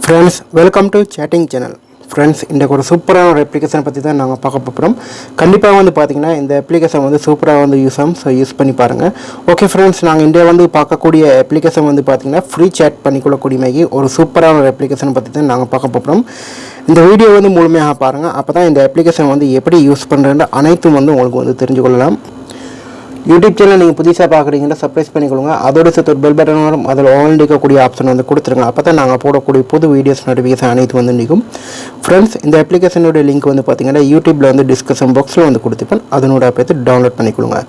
Friends, welcome to chatting channel. Friends, இந்த ஒரு சூப்பரான ஒரு அப்ளிகேஷன் பத்தி தான் நாங்க பார்க்க போறோம். கண்டிப்பா வந்து பாத்தீங்கன்னா இந்த அப்ளிகேஷன் வந்து சூப்பரா வந்து யூஸ் பண்ணி பாருங்க. ஓகே फ्रेंड्स, நாங்க இந்த வந்து பார்க்கக்கூடிய அப்ளிகேஷன் வந்து பாத்தீங்கன்னா ஃப்ரீ chat பண்ணிக்கொள்ளக்கூடிய மாதிரி ஒரு சூப்பரான ஒரு அப்ளிகேஷன் பத்தி தான் நாங்க பார்க்க போறோம். இந்த வீடியோ வந்து முழுமையாக பாருங்க. அப்பதான் இந்த அப்ளிகேஷன் வந்து எப்படி யூஸ் பண்றதுன்னு அனைத்தும் வந்து உங்களுக்கு வந்து தெரிஞ்சு கொள்ளலாம். யூடியூப் சேனல் நீங்கள் புதுசாக பார்க்குறீங்கன்னா சப்ஸ்கிரைப் பண்ணிக்கொள்ளுங்க. அதோட சேர்த்து பெல் பட்டன் வரும், அதில் ஆல் இருக்கக்கூடிய ஆப்ஷன் வந்து கொடுத்துருங்க. அப்போ தான் நாங்கள் போடக்கூடிய புது வீடியோஸ் நோட்டிஃபிகேஷன் அனைத்து வந்து நிற்கும். ஃப்ரெண்ட்ஸ், இந்த அப்ளிகேஷனோட லிங்க் வந்து பார்த்தீங்கன்னா யூடியூப்பில் வந்து டிஸ்கிரிப்ஷன் பாக்ஸில் வந்து கொடுத்துப்பேன். அதனோட பார்த்து டவுன்லோட் பண்ணிக்கொள்ளுங்க.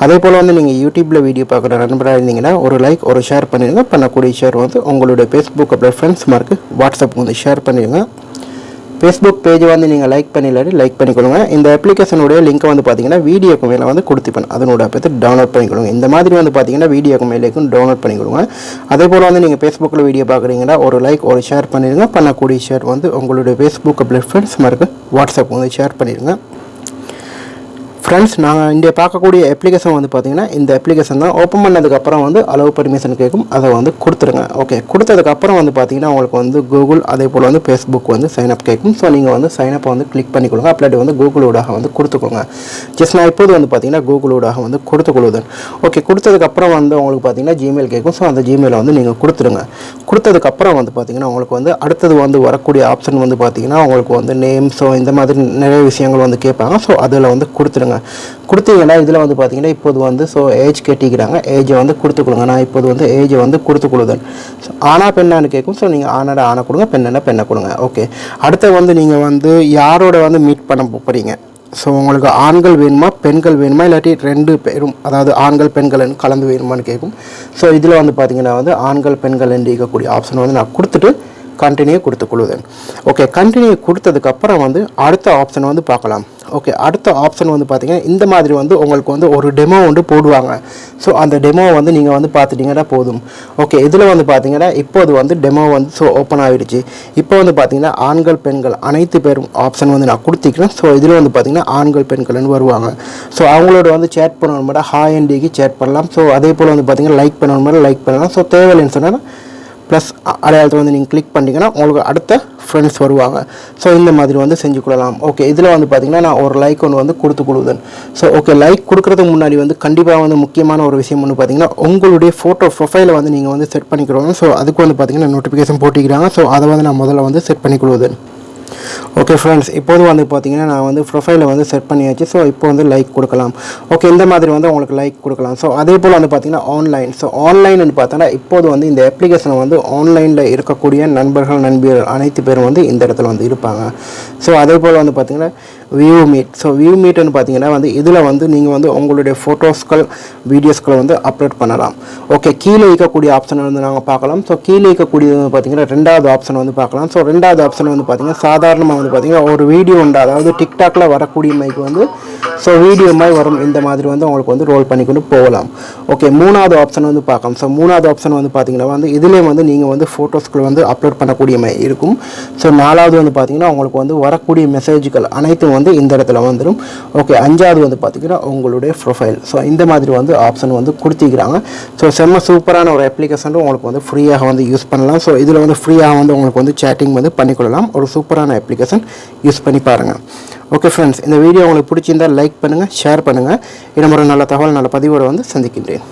அதே போல் வந்து நீங்கள் யூடியூப்பில் வீடியோ பார்க்குற நண்பராக இருந்தீங்கன்னா ஒரு லைக் ஒரு ஷேர் பண்ணிடுங்க. பண்ணக்கூடிய ஷேர் வந்து உங்களுடைய ஃபேஸ்புக் அப்புறம் ஃப்ரெண்ட்ஸ் மார்க்கு வாட்ஸ்அப் வந்து ஷேர் பண்ணிடுங்க. ஃபேஸ்புக் பேஜ் வந்து நீங்கள் லைக் பண்ணிக்கொள்ளுங்க. இந்த அப்ளிகேஷனுடைய லிங்க்கை வந்து பார்த்தீங்கன்னா வீடியோக்கு மேலே வந்து கொடுத்துப்பேன். அதனோட பார்த்து டவுன்லோட் பண்ணிக்கொள்ளுங்க. இந்த மாதிரி வந்து பார்த்தீங்கன்னா வீடியோக்கு மேலேக்கும் டவுன்லோட் பண்ணிக்கொள்ளுங்க. அதே போல் வந்து நீங்கள் ஃபேஸ்புக்கில் வீடியோ பார்க்குறீங்கன்னா ஒரு லைக் ஒரு ஷேர் பண்ணிடுங்க. பண்ணக்கூடிய ஷேர் வந்து உங்களுடைய ஃபேஸ்புக் அப்புறம் ஃப்ரெண்ட்ஸ் மார்க்கு வாட்ஸ்அப் வந்து ஷேர் பண்ணிடுங்க. ஃப்ரெண்ட்ஸ், நாங்கள் இங்கே பார்க்கக்கூடிய அப்ளிகேஷன் வந்து பார்த்தீங்கன்னா இந்த அப்ளிகேஷன் தான். ஓப்பன் பண்ணதுக்கப்புறம் வந்து அலோவ் பர்மிஷன் கேட்கும், அதை வந்து கொடுத்துருங்க. ஓகே, கொடுத்ததுக்கப்புறம் வந்து பார்த்தீங்கன்னா உங்களுக்கு வந்து கூகுள் அதே போல் வந்து ஃபேஸ்புக் வந்து சைன்அப் கேட்கும். ஸோ நீங்கள் வந்து சைன்அப்பை வந்து கிளிக் பண்ணிக்கொள்ளுங்க. அப்படி வந்து கூகுளோடாக வந்து கொடுத்துக்கோங்க. ஜஸ்ட் நான் இப்போது வந்து பார்த்தீங்கன்னா கூகுளோடாக வந்து கொடுத்துக்கொள்ளுதன். ஓகே, கொடுத்ததுக்கப்புறம் வந்து உங்களுக்கு பார்த்தீங்கன்னா ஜிமெயில் கேட்கும். ஸோ அந்த ஜிமெயிலை வந்து நீங்கள் கொடுத்துருங்க. கொடுத்ததுக்கப்புறம் வந்து பார்த்தீங்கன்னா உங்களுக்கு வந்து அடுத்தது வந்து வரக்கூடிய ஆப்ஷன் வந்து பார்த்தீங்கன்னா உங்களுக்கு வந்து நேம், ஸோ இந்த மாதிரி நிறைய விஷயங்கள் வந்து கேட்பாங்க. ஸோ அதில் வந்து கொடுத்துருங்க. கொடுத்தீங்கன்னா இதில் வந்து பார்த்தீங்கன்னா இப்போது வந்து ஸோ ஏஜ் கேட்டிக்கிறாங்க. ஏஜை வந்து கொடுத்துக்கொள்ளுங்க. நான் இப்போது வந்து ஏஜை வந்து கொடுத்துக்கொள்ளுதன். ஸோ ஆனா பெண்ணான்னு கேட்கும். ஸோ நீங்கள் ஆனாட ஆனை கொடுங்க, பெண்ணா பெண்ணை கொடுங்க. ஓகே, அடுத்து வந்து நீங்கள் வந்து யாரோட வந்து மீட் பண்ண போகிறீங்க. ஸோ உங்களுக்கு ஆண்கள் வேணுமா பெண்கள் வேணுமா இல்லாட்டி ரெண்டு பேரும், அதாவது ஆண்கள் பெண்கள் கலந்து வேணுமான்னு கேட்கும். ஸோ இதில் வந்து பார்த்தீங்கன்னா வந்து ஆண்கள் பெண்கள் என்று இருக்கக்கூடிய ஆப்ஷன் வந்து நான் கொடுத்துட்டு கண்டினியூ கொடுத்துக்கொள்ளுதேன். ஓகே, கண்டினியூ கொடுத்ததுக்கப்புறம் வந்து அடுத்த ஆப்ஷன் வந்து பார்க்கலாம். ஓகே, அடுத்த ஆப்ஷன் வந்து பார்த்தீங்கன்னா இந்த மாதிரி வந்து உங்களுக்கு வந்து ஒரு டெமோ வந்து போடுவாங்க. ஸோ அந்த டெமோ வந்து நீங்கள் வந்து பார்த்துட்டிங்கன்னா போதும். ஓகே, இதில் வந்து பார்த்தீங்கன்னா இப்போது வந்து டெமோ வந்து ஸோ ஓப்பன் ஆகிடுச்சு. இப்போ வந்து பார்த்தீங்கன்னா ஆண்கள் பெண்கள் அனைத்து பேரும் ஆப்ஷன் வந்து நான் கொடுத்திக்கிறேன். ஸோ இதில் வந்து பார்த்தீங்கன்னா ஆண்கள் பெண்கள்னு வருவாங்க. ஸோ அவங்களோட வந்து சேட் பண்ணணும் மேடம், ஹாய் அண்டிக்கு சேட் பண்ணலாம். ஸோ அதே போல் வந்து பார்த்தீங்கன்னா லைக் பண்ணணும் மேடம், லைக் பண்ணலாம். ஸோ தேவையில்லைன்னு சொன்னால் ப்ளஸ் அடையாளத்தை வந்து நீங்கள் கிளிக் பண்ணிங்கன்னா உங்களுக்கு அடுத்த ஃப்ரெண்ட்ஸ் வருவாங்க. ஸோ இந்த மாதிரி வந்து செஞ்சு கொள்ளலாம். ஓகே, இதில் வந்து பார்த்திங்கன்னா நான் ஒரு லைக் ஒன்று வந்து கொடுத்துக்கொள்ளுதேன். ஸோ ஓகே, லைக் கொடுக்குறதுக்கு முன்னாடி வந்து கண்டிப்பாக வந்து முக்கியமான ஒரு விஷயம் வந்து பார்த்திங்கன்னா உங்களுடைய ஃபோட்டோ ப்ரொஃபைலை வந்து நீங்கள் வந்து செட் பண்ணிக்கிறோங்க. ஸோ அதுக்கு வந்து பார்த்திங்கன்னா நோட்டிஃபிகேஷன் போட்டிக்கிறாங்க. ஸோ அதை வந்து நான் முதல்ல வந்து செட் பண்ணிக்கொள்ளுதேன். ஓகே ஃப்ரெண்ட்ஸ், இப்போது வந்து பார்த்தீங்கன்னா நான் வந்து ப்ரொஃபைலை வந்து செட் பண்ணியாச்சு. ஸோ இப்போ வந்து லைக் கொடுக்கலாம். ஓகே, இந்த மாதிரி வந்து உங்களுக்கு லைக் கொடுக்கலாம். ஸோ அதே போல் வந்து பார்த்தீங்கன்னா ஆன்லைன். ஸோ ஆன்லைன்னு பார்த்தோன்னா இப்போது வந்து இந்த அப்ளிகேஷனை வந்து ஆன்லைனில் இருக்கக்கூடிய நண்பர்கள் நண்பியர்கள் அனைத்து பேரும் வந்து இந்த இடத்துல வந்து இருப்பாங்க. ஸோ அதே போல் வந்து பார்த்தீங்கன்னா வியூ மீட். ஸோ வியூ மீட்னு பார்த்தீங்கன்னா வந்து இதில் வந்து நீங்கள் வந்து உங்களுடைய ஃபோட்டோஸ்கள் வீடியோஸ்களை வந்து அப்லோட் பண்ணலாம். ஓகே, கீழே இருக்கக்கூடிய ஆப்ஷன் வந்து நாங்கள் பார்க்கலாம். ஸோ கீழே இருக்கக்கூடியது வந்து பார்த்தீங்கன்னா ரெண்டாவது ஆப்ஷன் வந்து பார்க்கலாம். ஸோ ரெண்டாவது ஆப்ஷன் வந்து பார்த்தீங்கன்னா சாதாரணமாக வந்து பார்த்தீங்கன்னா ஒரு வீடியோ உண்டு, அதாவது டிக்டாக்ல வரக்கூடிய மைக்கு வந்து ஸோ வீடியோ மாதிரி வரும். இந்த மாதிரி வந்து உங்களுக்கு வந்து ரோல் பண்ணிக்கொண்டு போகலாம். ஓகே, மூணாவது ஆப்ஷன் வந்து பார்க்கலாம். ஸோ மூணாவது ஆப்ஷன் வந்து பார்த்தீங்கன்னா வந்து இதிலே வந்து நீங்கள் வந்து ஃபோட்டோஸ்களை வந்து அப்லோட் பண்ணக்கூடிய மாதிரி இருக்கும். ஸோ நாலாவது வந்து பார்த்தீங்கன்னா உங்களுக்கு வந்து வரக்கூடிய மெசேஜ்கள் அனைத்தும் வந்து இந்த இடத்துல வந்துடும். ஓகே, அஞ்சாவது வந்து பார்த்தீங்கன்னா உங்களுடைய ப்ரொஃபைல். ஸோ இந்த மாதிரி வந்து ஆப்ஷன் வந்து கொடுத்திக்கிறாங்க. ஸோ செம்ம சூப்பரான ஒரு அப்ளிகேஷன் உங்களுக்கு வந்து ஃப்ரீயாக வந்து யூஸ் பண்ணலாம். ஸோ இதில் வந்து ஃப்ரீயாக வந்து உங்களுக்கு வந்து சேட்டிங் வந்து பண்ணிக்கொள்ளலாம். ஒரு சூப்பரான அப்ளிகேஷன் யூஸ் பண்ணி பாருங்கள். ஓகே ஃப்ரெண்ட்ஸ், இந்த வீடியோ உங்களுக்கு பிடிச்சிருந்தால் லைக் பண்ணுங்கள், ஷேர் பண்ணுங்கள். இன்னும் ஒரு நல்ல தகவல் நல்ல பதிவோடு வந்து சந்திக்கின்றேன்.